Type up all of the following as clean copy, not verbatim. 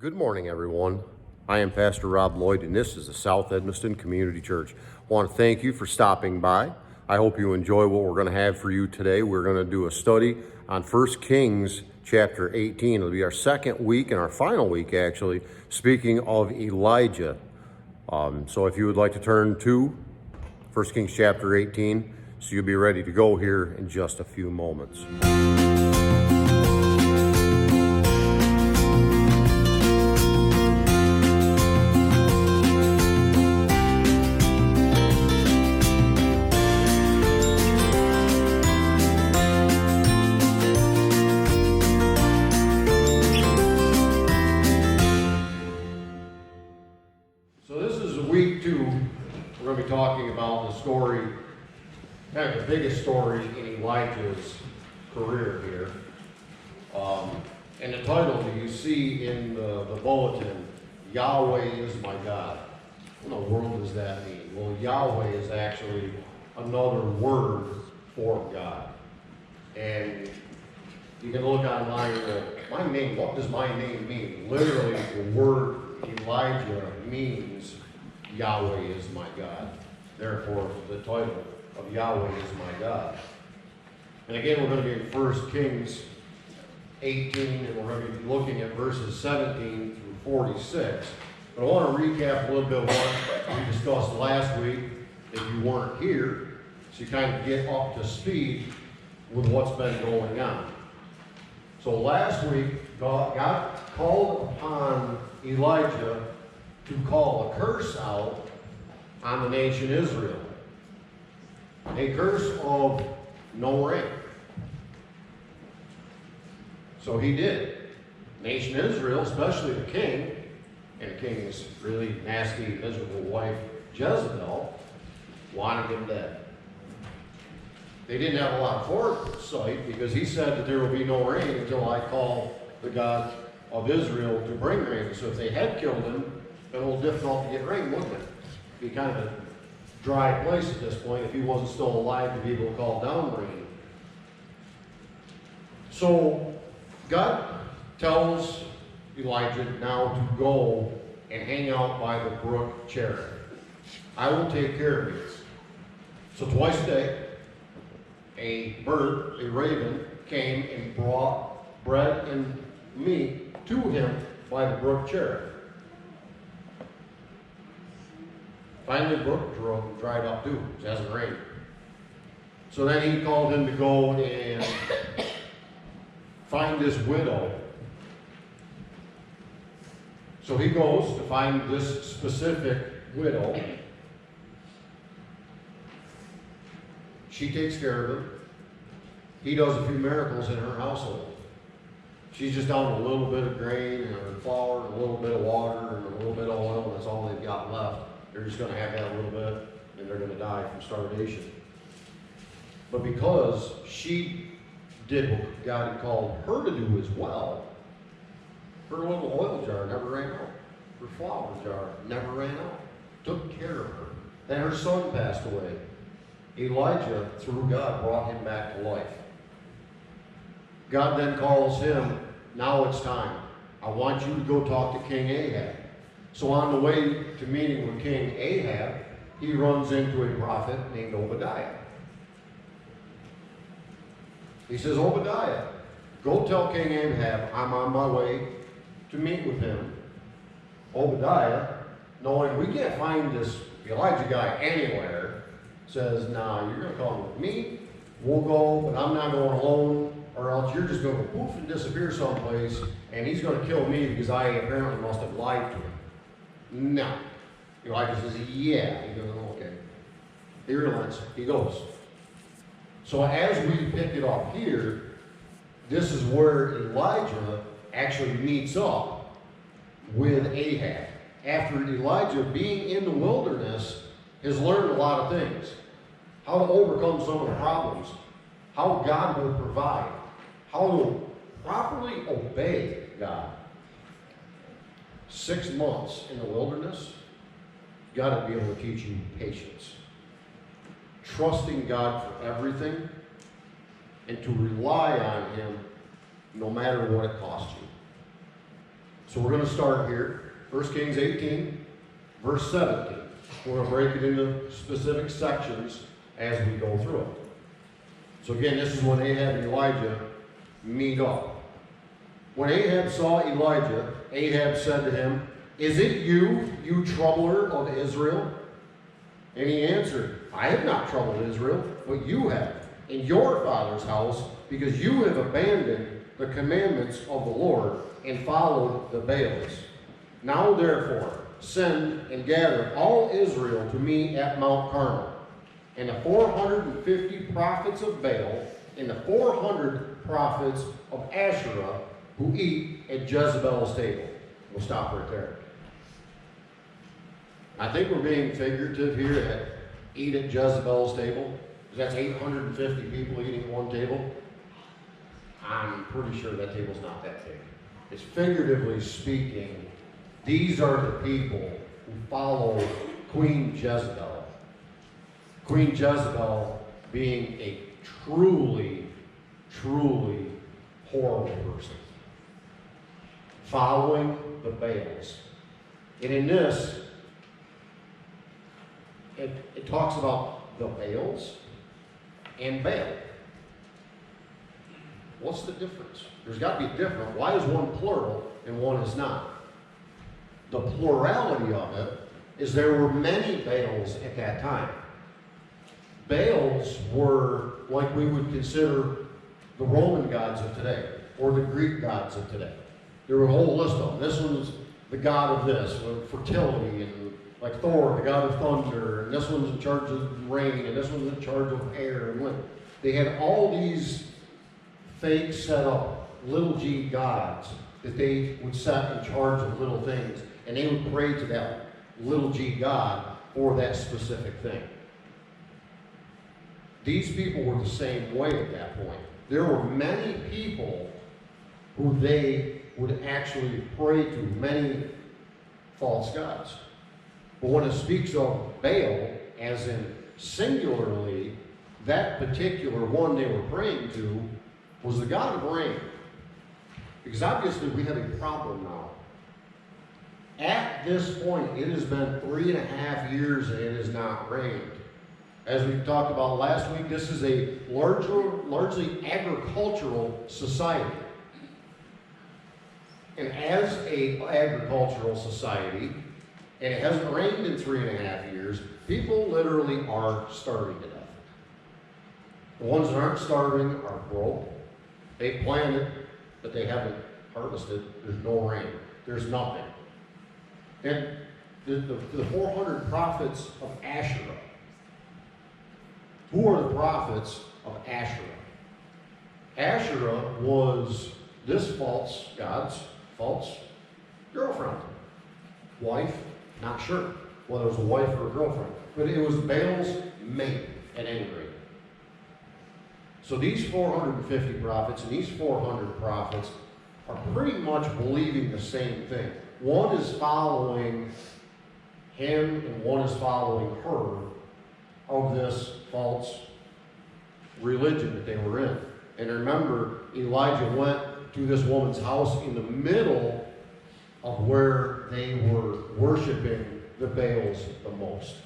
Good morning, everyone. I am Pastor Rob Lloyd, and this is the South Edmiston Community Church. I want to thank you for stopping by. I hope you enjoy what we're going to have for you today. We're going to do a study on 1 Kings chapter 18. It'll be our second week and our final week, actually, speaking of Elijah. So if you would like to turn to 1 Kings chapter 18, so you'll be ready to go here in just a few moments. Talking about the story, kind of the biggest story in Elijah's career here. And the title that you see in the bulletin, Yahweh is my God. What in the world does that mean? Well, Yahweh is actually another word for God. And you can look online, my name, what does my name mean? Literally, the word Elijah means Yahweh is my God. Therefore, the title of Yahweh is my God. And again, we're going to be in 1 Kings 18, and we're going to be looking at verses 17 through 46. But I want to recap a little bit what we discussed last week, if you weren't here, so you kind of get up to speed with what's been going on. So last week, God called upon Elijah to call a curse out on the nation Israel. A curse of no rain. So he did. Nation Israel, especially the king, and the king's really nasty, miserable wife, Jezebel, wanted him dead. They didn't have a lot of foresight because he said that there will be no rain until I call the God of Israel to bring rain. So if they had killed him, it'd be a little difficult to get rain, wouldn't it? Be kind of a dry place at this point if he wasn't still alive to be able to call down rain. So God tells Elijah now to go and hang out by the brook Cherith. I will take care of you. So twice a day, a bird, a raven, came and brought bread and meat to him by the brook Cherith. Finally, the brook dried up too. It hasn't rained. So then he called him to go and find this widow. So he goes to find this specific widow. She takes care of him. He does a few miracles in her household. She's just down a little bit of grain and flour and a little bit of water and a little bit of oil, and that's all they've got left. They're just going to have that a little bit, and they're going to die from starvation. But because she did what God had called her to do as well, her little oil jar never ran out. Her flour jar never ran out. Took care of her. Then her son passed away. Elijah, through God, brought him back to life. God then calls him, now it's time. I want you to go talk to King Ahab. So on the way to meeting with King Ahab, he runs into a prophet named Obadiah. He says, Obadiah, go tell King Ahab I'm on my way to meet with him. Obadiah, knowing we can't find this Elijah guy anywhere, says, nah, you're going to come with me. We'll go, but I'm not going alone, or else you're just going to poof and disappear someplace, and he's going to kill me because I apparently must have lied to him. No. Elijah says, yeah. He goes, okay. He relents. He goes. So as we pick it up here, this is where Elijah actually meets up with Ahab. After Elijah, being in the wilderness, has learned a lot of things. How to overcome some of the problems. How God will provide. How to properly obey God. 6 months in the wilderness, God will be able to teach you patience. Trusting God for everything and to rely on Him no matter what it costs you. So we're going to start here, 1 Kings 18, verse 17. We're going to break it into specific sections as we go through it. So again, this is when Ahab and Elijah meet up. When Ahab saw Elijah, Ahab said to him, "Is it you, you troubler of Israel?" And he answered, "I have not troubled Israel, but you have, in your father's house, because you have abandoned the commandments of the Lord and followed the Baals. Now therefore, send and gather all Israel to me at Mount Carmel, and the 450 prophets of Baal, and the 400 prophets of Asherah, who eat at Jezebel's table." We'll stop right there. I think we're being figurative here at eat at Jezebel's table. That's 850 people eating at one table. I'm pretty sure that table's not that big. It's figuratively speaking, these are the people who follow Queen Jezebel. Queen Jezebel being a truly, truly horrible person. Following the Baals. And in this, it talks about the Baals and Baal. What's the difference? There's got to be different. Why is one plural and one is not? The plurality of it is there were many Baals at that time. Baals were like we would consider the Roman gods of today or the Greek gods of today. There were a whole list of them. This one's the god of this, fertility, and like Thor, the god of thunder, and this one's in charge of rain, and this one's in charge of air and wind. They had all these fake set up little g gods that they would set in charge of little things, and they would pray to that little g god for that specific thing. These people were the same way at that point. There were many people who they would actually pray to, many false gods. But when it speaks of Baal, as in singularly, that particular one they were praying to was the god of rain. Because obviously we have a problem now. At this point, it has been 3.5 years and it has not rained. As we talked about last week, this is a largely agricultural society. And as an agricultural society, and it hasn't rained in 3.5 years, people literally are starving to death. The ones that aren't starving are broke. They planted, but they haven't harvested. There's no rain. There's nothing. And the 400 prophets of Asherah. Who are the prophets of Asherah? Asherah was this false god's false girlfriend. Wife, not sure whether it was a wife or a girlfriend. But it was Baal's mate at any rate. So these 450 prophets and these 400 prophets are pretty much believing the same thing. One is following him and one is following her of this false religion that they were in. And remember, Elijah went to this woman's house in the middle of where they were worshiping the Baals the most.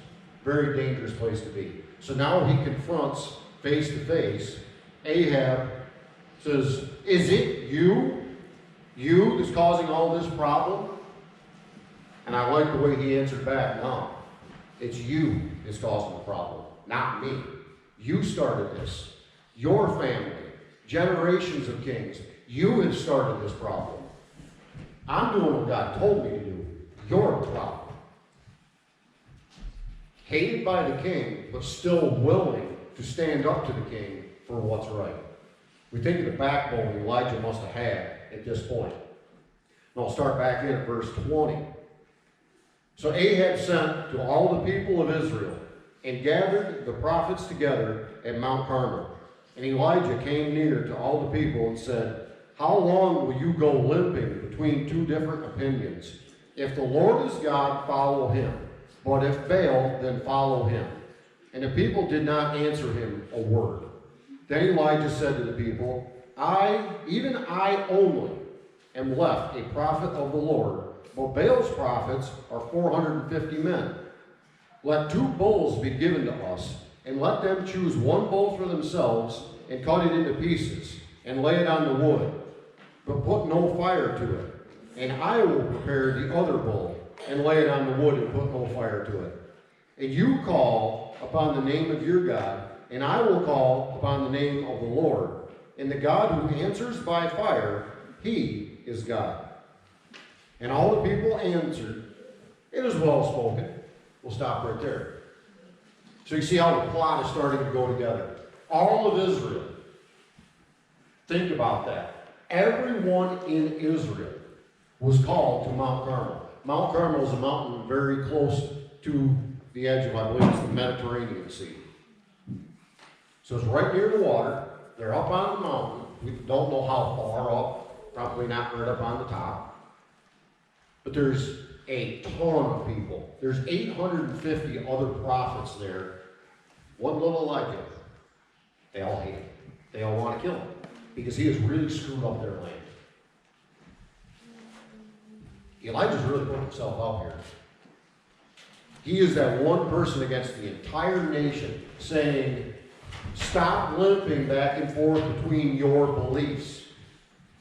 Very dangerous place to be. So now he confronts face to face. Ahab says, "Is it you that's causing all this problem?" And I like the way he answered back, "No, it's you that's causing the problem, not me. You started this. Your family, generations of kings, you have started this problem. I'm doing what God told me to do. You're the problem." Hated by the king, but still willing to stand up to the king for what's right. We think of the backbone Elijah must have had at this point. And I'll start back in at verse 20. So Ahab sent to all the people of Israel and gathered the prophets together at Mount Carmel. And Elijah came near to all the people and said, "How long will you go limping between two different opinions? If the Lord is God, follow him. But if Baal, then follow him." And the people did not answer him a word. Then Elijah said to the people, even I only, and left a prophet of the Lord. But Baal's prophets are 450 men. Let 2 bulls be given to us, and let them choose 1 bull for themselves, and cut it into pieces, and lay it on the wood, but put no fire to it. And I will prepare the other bull, and lay it on the wood, and put no fire to it. And you call upon the name of your God, and I will call upon the name of the Lord. And the God who answers by fire, he is God. And all the people answered, it is well spoken. We'll stop right there. So you see how the plot is starting to go together. All of Israel. Think about that. Everyone in Israel was called to Mount Carmel. Mount Carmel is a mountain very close to the edge of, I believe it's the Mediterranean Sea. So it's right near the water. They're up on the mountain. We don't know how far up. Probably not right up on the top. But there's a ton of people. There's 850 other prophets there. One little Elijah. They all hate him. They all want to kill him because he has really screwed up their land. Elijah's really put himself out here. He is that one person against the entire nation saying, stop limping back and forth between your beliefs.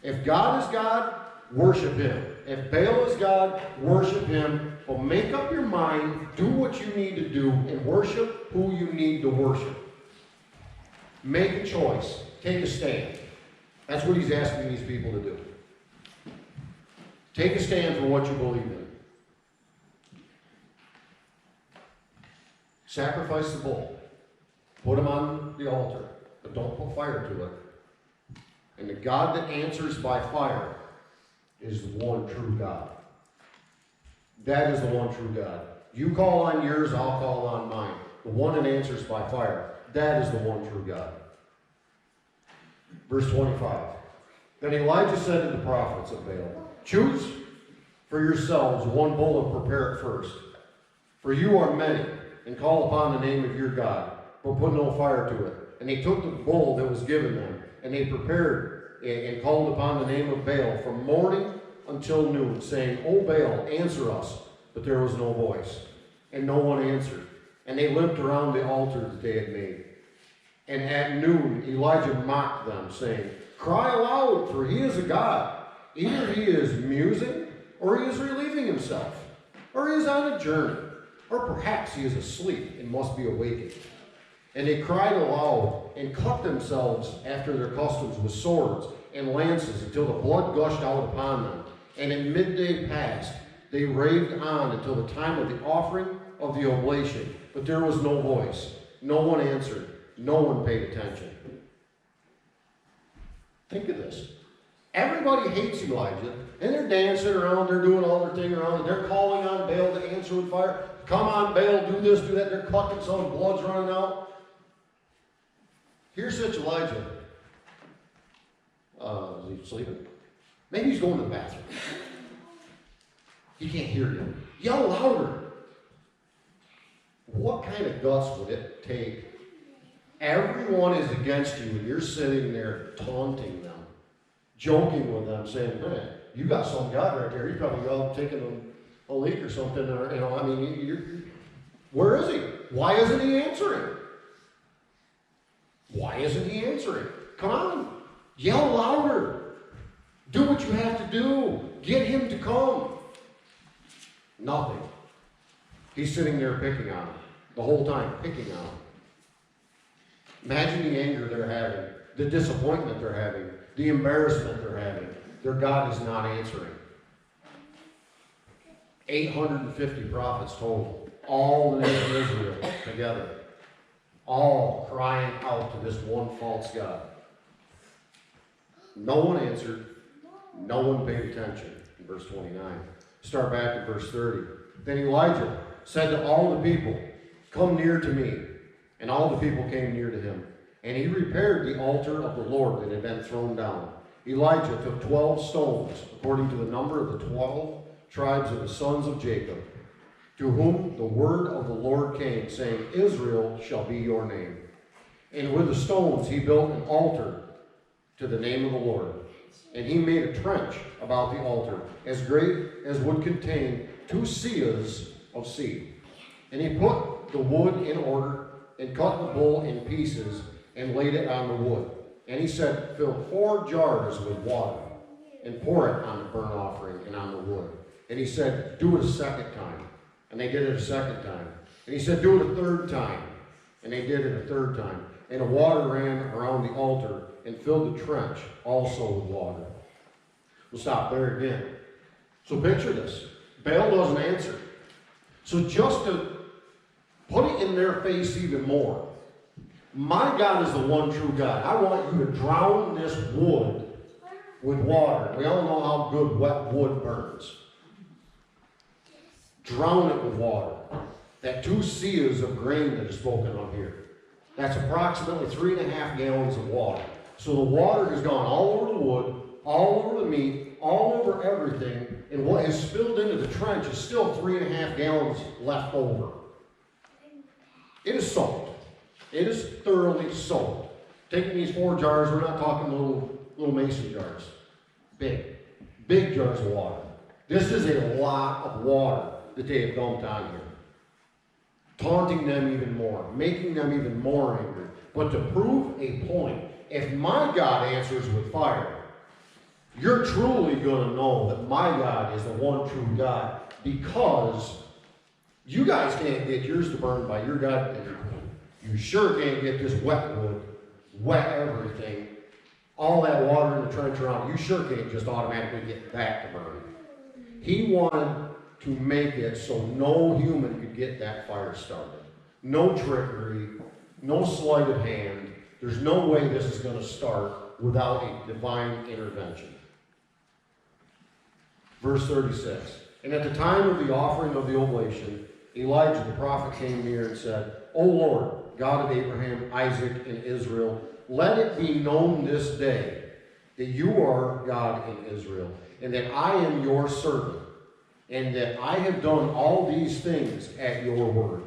If God is God, worship him. If Baal is God, worship him. But make up your mind, do what you need to do, and worship who you need to worship. Make a choice. Take a stand. That's what he's asking these people to do. Take a stand for what you believe in. Sacrifice the bull. Put him on the altar, but don't put fire to it. And the God that answers by fire is the one true God. That is the one true God. You call on yours, I'll call on mine. The one that answers by fire, that is the one true God. Verse 25. Then Elijah said to the prophets of Baal, choose for yourselves 1 bull and prepare it first. For you are many, and call upon the name of your God, but put no fire to it. And they took the bull that was given them, and they prepared and called upon the name of Baal from morning until noon, saying, O Baal, answer us. But there was no voice, and no one answered. And they limped around the altar that they had made. And at noon Elijah mocked them, saying, cry aloud, for he is a god. Either he is musing, or he is relieving himself, or he is on a journey, or perhaps he is asleep and must be awakened. And they cried aloud and cut themselves after their customs with swords and lances until the blood gushed out upon them. And in midday past, they raved on until the time of the offering of the oblation. But there was no voice. No one answered. No one paid attention. Think of this. Everybody hates Elijah, and they're dancing around, they're doing all their thing around, and they're calling on Baal to answer with fire. Come on, Baal, do this, do that. They're cutting themselves, blood's running out. Here's such Elijah. Is he sleeping? Maybe he's going to the bathroom. He can't hear you. Yell louder. What kind of guts would it take? Everyone is against you, and you're sitting there taunting them, joking with them, saying, man, you got some guy right there. He's probably out taking a leak or something. Or, where is he? Why isn't he answering? Why isn't he answering? Come on. Yell louder. Do what you have to do. Get him to come. Nothing. He's sitting there picking on him. The whole time, picking on him. Imagine the anger they're having, the disappointment they're having, the embarrassment they're having. Their God is not answering. 850 prophets total. All the nation of Israel together. All crying out to this one false God. No one answered. No one paid attention. In verse 29. Start back at verse 30. Then Elijah said to all the people, come near to me. And all the people came near to him. And he repaired the altar of the Lord that had been thrown down. Elijah took 12 stones, according to the number of the 12 tribes of the sons of Jacob, to whom the word of the Lord came, saying, Israel shall be your name. And with the stones he built an altar to the name of the Lord. And he made a trench about the altar, as great as would contain 2 seahs of seed. And he put the wood in order, and cut the bull in pieces, and laid it on the wood. And he said, fill 4 jars with water, and pour it on the burnt offering and on the wood. And he said, do it a second time. And they did it a second time. And he said, do it a third time. And they did it a third time. And the water ran around the altar and filled the trench also with water. We'll stop there again. So picture this. Baal doesn't answer. So just to put it in their face even more, my God is the one true God. I want you to drown this wood with water. We all know how good wet wood burns. Drown it with water. That 2 seahs of grain that is spoken of here. That's approximately 3.5 gallons of water. So the water has gone all over the wood, all over the meat, all over everything, and what has spilled into the trench is still 3.5 gallons left over. It is soaked. It is thoroughly soaked. Taking these 4 jars, we're not talking little mason jars. Big jars of water. This is a lot of water that they have dumped on here. Taunting them even more, making them even more angry. But to prove a point, if my God answers with fire, you're truly going to know that my God is the one true God, because you guys can't get yours to burn by your God. You sure can't get this wet wood, wet everything, all that water in the trench around. You sure can't just automatically get that to burn. He wanted to make it so no human could get that fire started. No trickery, no sleight of hand. There's no way this is going to start without a divine intervention. Verse 36. And at the time of the offering of the oblation, Elijah the prophet came near and said, O Lord, God of Abraham, Isaac, and Israel, let it be known this day that you are God in Israel, and that I am your servant, and that I have done all these things at your word.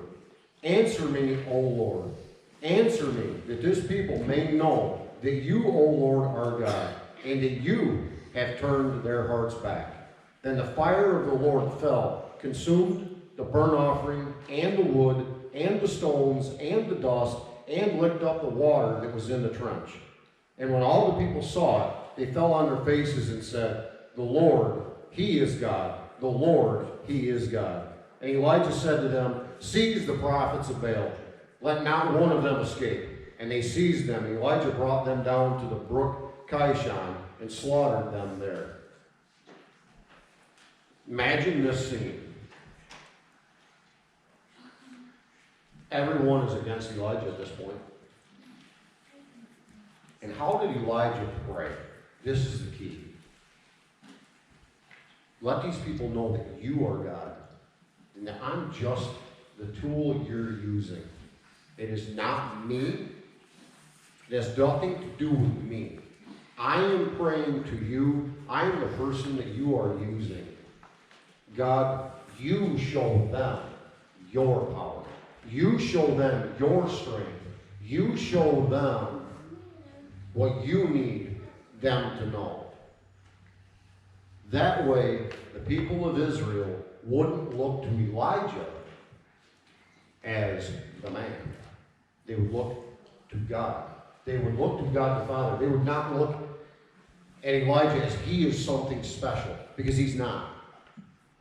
Answer me, O Lord. Answer me, that this people may know that you, O Lord, are God, and that you have turned their hearts back. Then the fire of the Lord fell, consumed the burnt offering, and the wood, and the stones, and the dust, and licked up the water that was in the trench. And when all the people saw it, they fell on their faces and said, the Lord, He is God. The Lord, He is God. And Elijah said to them, seize the prophets of Baal. Let not one of them escape. And they seized them. And Elijah brought them down to the brook Kishon and slaughtered them there. Imagine this scene. Everyone is against Elijah at this point. And how did Elijah pray? This is the key. Let these people know that you are God, and that I'm just the tool you're using. It is not me. It has nothing to do with me. I am praying to you. I am the person that you are using. God, you show them your power. You show them your strength. You show them what you need them to know. That way, the people of Israel wouldn't look to Elijah as the man. They would look to God. They would look to God the Father. They would not look at Elijah as he is something special, because he's not.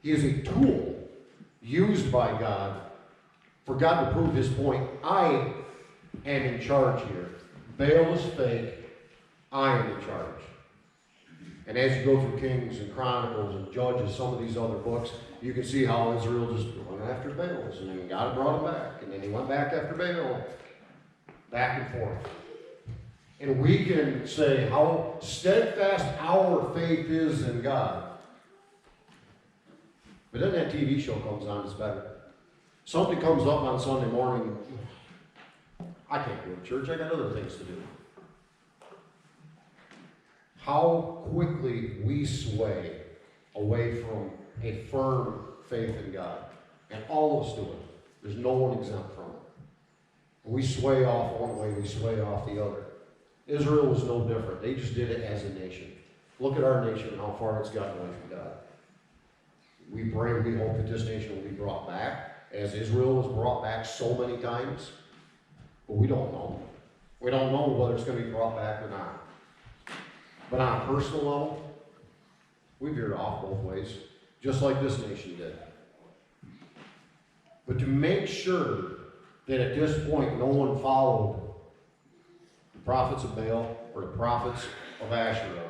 He is a tool used by God for God to prove his point. I am in charge here. Baal is fake. I am in charge. And as you go through Kings and Chronicles and Judges, some of these other books, you can see how Israel just went after Baals, and then God brought him back, and then he went back after Baal, back and forth. And we can say how steadfast our faith is in God. But then that TV show comes on, it's better. Something comes up on Sunday morning, I can't go to church, I got other things to do. How quickly we sway away from a firm faith in God. And all of us do it. There's no one exempt from it. We sway off one way, we sway off the other. Israel was no different. They just did it as a nation. Look at our nation and how far it's gotten away from God. We pray, we hope that this nation will be brought back, as Israel was brought back so many times. But we don't know. We don't know whether it's going to be brought back or not. But on a personal level, we veered off both ways, just like this nation did. But to make sure that at this point no one followed the prophets of Baal or the prophets of Asherah,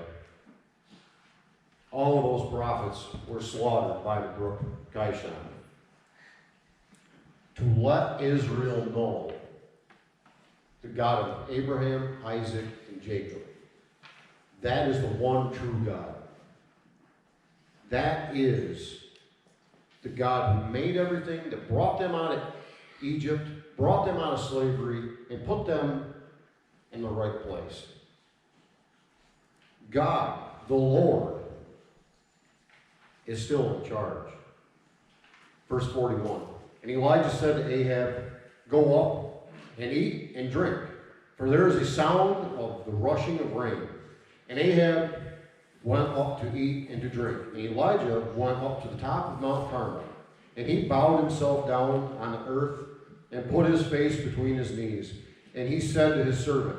all of those prophets were slaughtered by the brook Kishon. To let Israel know the God of Abraham, Isaac, and Jacob. That is the one true God. That is the God who made everything, that brought them out of Egypt, brought them out of slavery, and put them in the right place. God, the Lord, is still in charge. Verse 41. And Elijah said to Ahab, "Go up and eat and drink, for there is a sound of the rushing of rain." And Ahab went up to eat and to drink. And Elijah went up to the top of Mount Carmel. And he bowed himself down on the earth and put his face between his knees. And he said to his servant,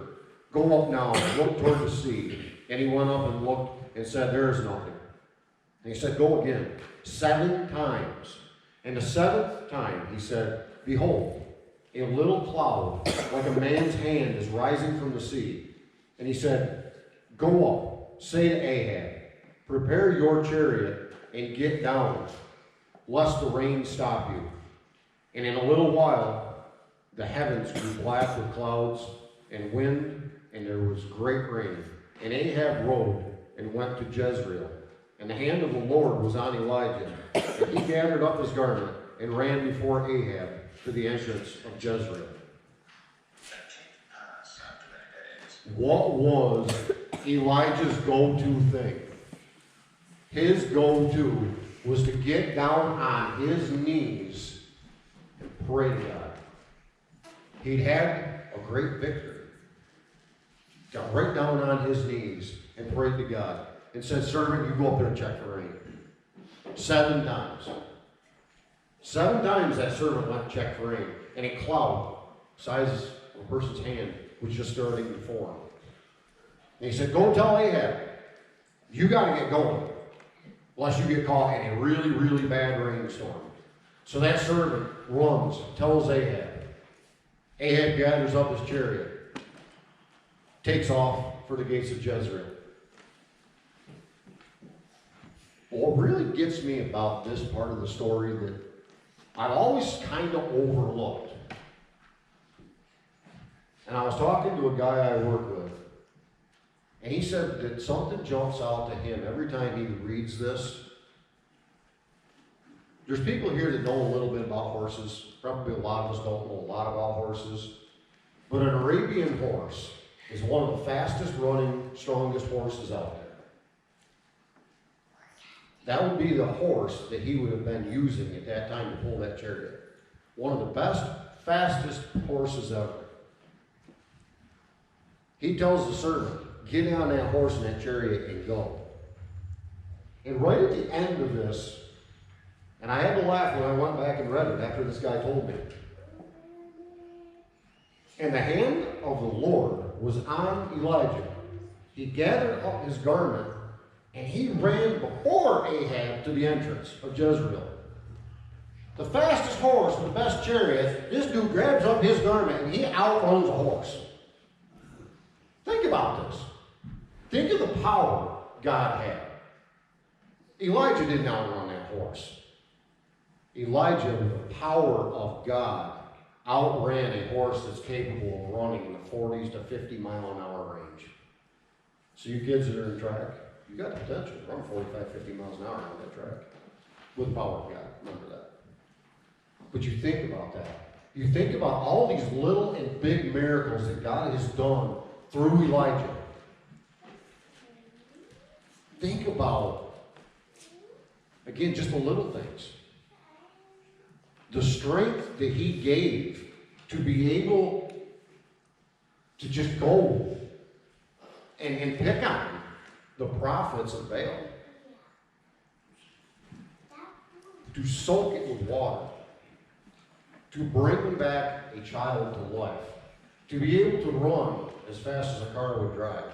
"Go up now and look toward the sea." And he went up and looked and said, "There is nothing." And he said, "Go again 7 times. And the 7th time he said, Behold, a little cloud like a man's hand is rising from the sea. And he said, Go up, say to Ahab, Prepare your chariot and get down, lest the rain stop you. And in a little while the heavens grew black with clouds and wind, and there was great rain. And Ahab rode and went to Jezreel. And the hand of the Lord was on Elijah. And he gathered up his garment and ran before Ahab to the entrance of Jezreel. What was Elijah's go-to thing? His go-to was to get down on his knees and pray to God. He'd had a great victory. Got right down on his knees and prayed to God. And said, "Servant, you go up there and check for rain." 7 times. 7 times that servant went and checked for rain. And a cloud, size of a person's hand, was just starting to form. And he said, "Go tell Ahab, you got to get going, lest you get caught in a really, really bad rainstorm." So that servant runs, tells Ahab. Ahab gathers up his chariot, takes off for the gates of Jezreel. What really gets me about this part of the story that I've always kind of overlooked, and I was talking to a guy I work with, and he said that something jumps out to him every time he reads this. There's people here that know a little bit about horses. Probably a lot of us don't know a lot about horses. But an Arabian horse is one of the fastest running, strongest horses out there. That would be the horse that he would have been using at that time to pull that chariot. One of the best, fastest horses ever. He tells the servant, "Get on that horse and that chariot and go." And right at the end of this, and I had to laugh when I went back and read it after this guy told me. And the hand of the Lord was on Elijah. He gathered up his garment, and he ran before Ahab to the entrance of Jezreel. The fastest horse, the best chariot, this dude grabs up his garment and he outruns a horse. Think about this. Think of the power God had. Elijah didn't outrun that horse. Elijah, with the power of God, outran a horse that's capable of running in the 40s to 50 mile an hour range. So you kids that are in track, you got the potential to run 45, 50 miles an hour on that track with the power of God. Remember that. But you think about that. You think about all these little and big miracles that God has done through Elijah. Think about, again, just the little things. The strength that he gave to be able to just go and pick on him the prophets of Baal, to soak it with water, to bring back a child to life, to be able to run as fast as a car would drive,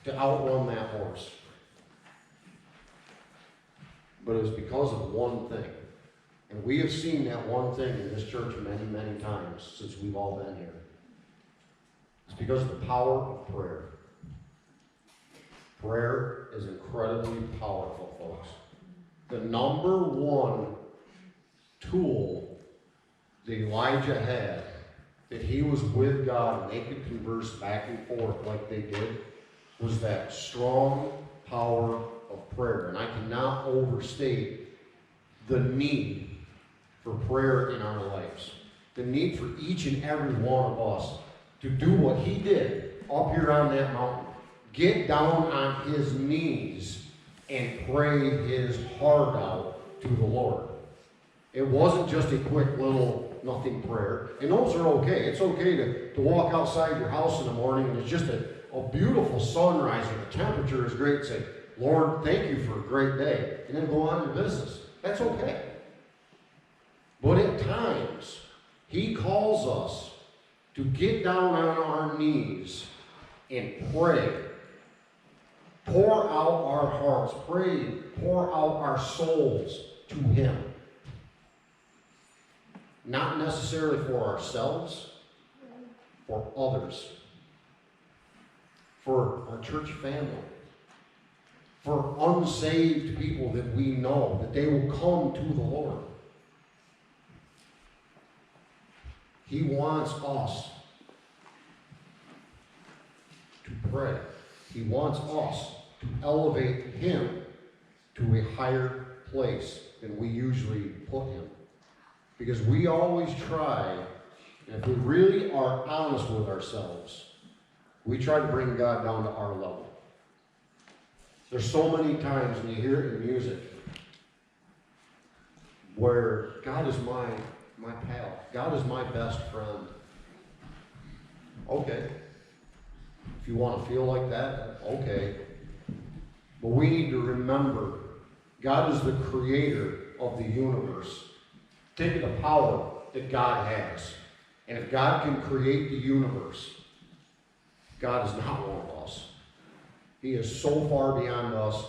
to outrun that horse. But it was because of one thing. And we have seen that one thing in this church many, many times since we've all been here. It's because of the power of prayer. Prayer is incredibly powerful, folks. The number one tool that Elijah had, that he was with God and they could converse back and forth like they did, was that strong power of prayer. And I cannot overstate the need for prayer in our lives. The need for each and every one of us to do what he did up here on that mountain. Get down on his knees and pray his heart out to the Lord. It wasn't just a quick little nothing prayer. And those are okay. It's okay to walk outside your house in the morning and it's just a beautiful sunrise and the temperature is great. Say, Lord, thank you for a great day. And then go on your business. That's okay. But at times, he calls us to get down on our knees and pray. Pour out our hearts. Pray. Pour out our souls to him. Not necessarily for ourselves, for others. For our church family. For unsaved people that we know, that they will come to the Lord. He wants us to pray. He wants us to elevate him to a higher place than we usually put him. Because we always try, and if we really are honest with ourselves, we try to bring God down to our level. There's so many times when you hear it in music where God is my pal. God is my best friend. Okay. If you want to feel like that, okay. But we need to remember, God is the creator of the universe. Think of the power that God has. And if God can create the universe, God is not one of us. He is so far beyond us.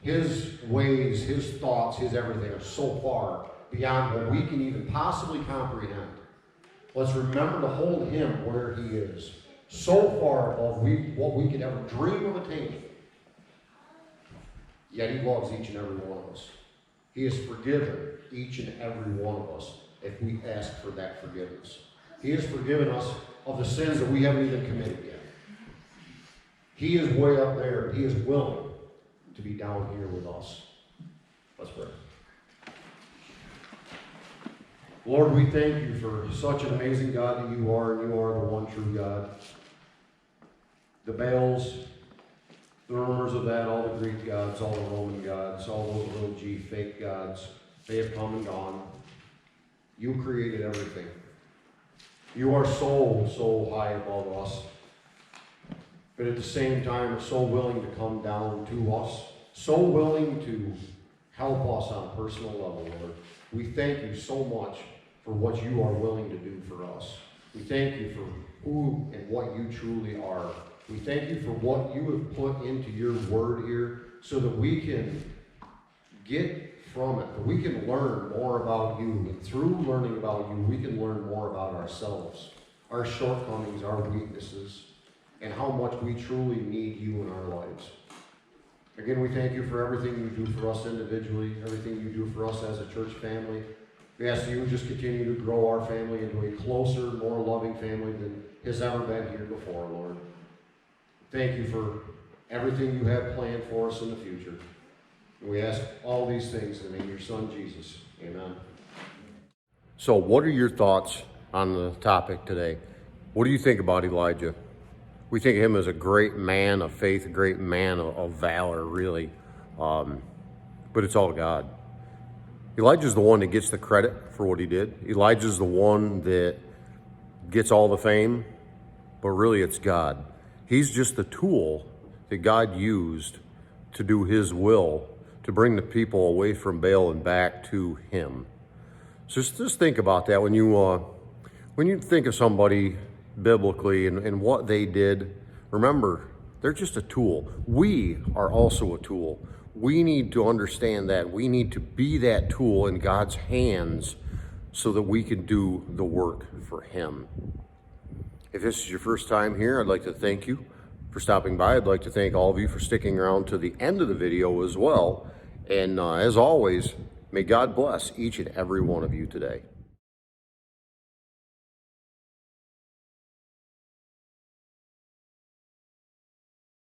His ways, his thoughts, his everything are so far beyond what we can even possibly comprehend. Let's remember to hold him where he is. So far above what we could ever dream of attaining. Yet he loves each and every one of us. He has forgiven each and every one of us if we ask for that forgiveness. He has forgiven us of the sins that we haven't even committed yet. He is way up there. He is willing to be down here with us. Let's pray. Lord, we thank you for such an amazing God that you are, and you are the one true God. The Baals, the rumors of that, all the Greek gods, all the Roman gods, all those little g fake gods, they have come and gone. You created everything. You are so high above us. But at the same time, are so willing to come down to us, so willing to help us on a personal level, Lord. We thank you so much for what you are willing to do for us. We thank you for who and what you truly are. We thank you for what you have put into your word here so that we can get from it, that we can learn more about you. And through learning about you, we can learn more about ourselves, our shortcomings, our weaknesses, and how much we truly need you in our lives. Again, we thank you for everything you do for us individually, everything you do for us as a church family. We ask that you would just continue to grow our family into a closer, more loving family than has ever been here before, Lord. Thank you for everything you have planned for us in the future. And we ask all these things in the name of your Son, Jesus. Amen. So what are your thoughts on the topic today? What do you think about Elijah? We think of him as a great man of faith, a great man of valor, really. But it's all God. Elijah's the one that gets the credit for what he did. Elijah's the one that gets all the fame, but really it's God. He's just the tool that God used to do his will, to bring the people away from Baal and back to him. So just think about that when you think of somebody biblically and what they did. Remember, they're just a tool. We are also a tool. We need to understand that. We need to be that tool in God's hands so that we can do the work for him. If this is your first time here, I'd like to thank you for stopping by. I'd like to thank all of you for sticking around to the end of the video as well. And as always, may God bless each and every one of you today.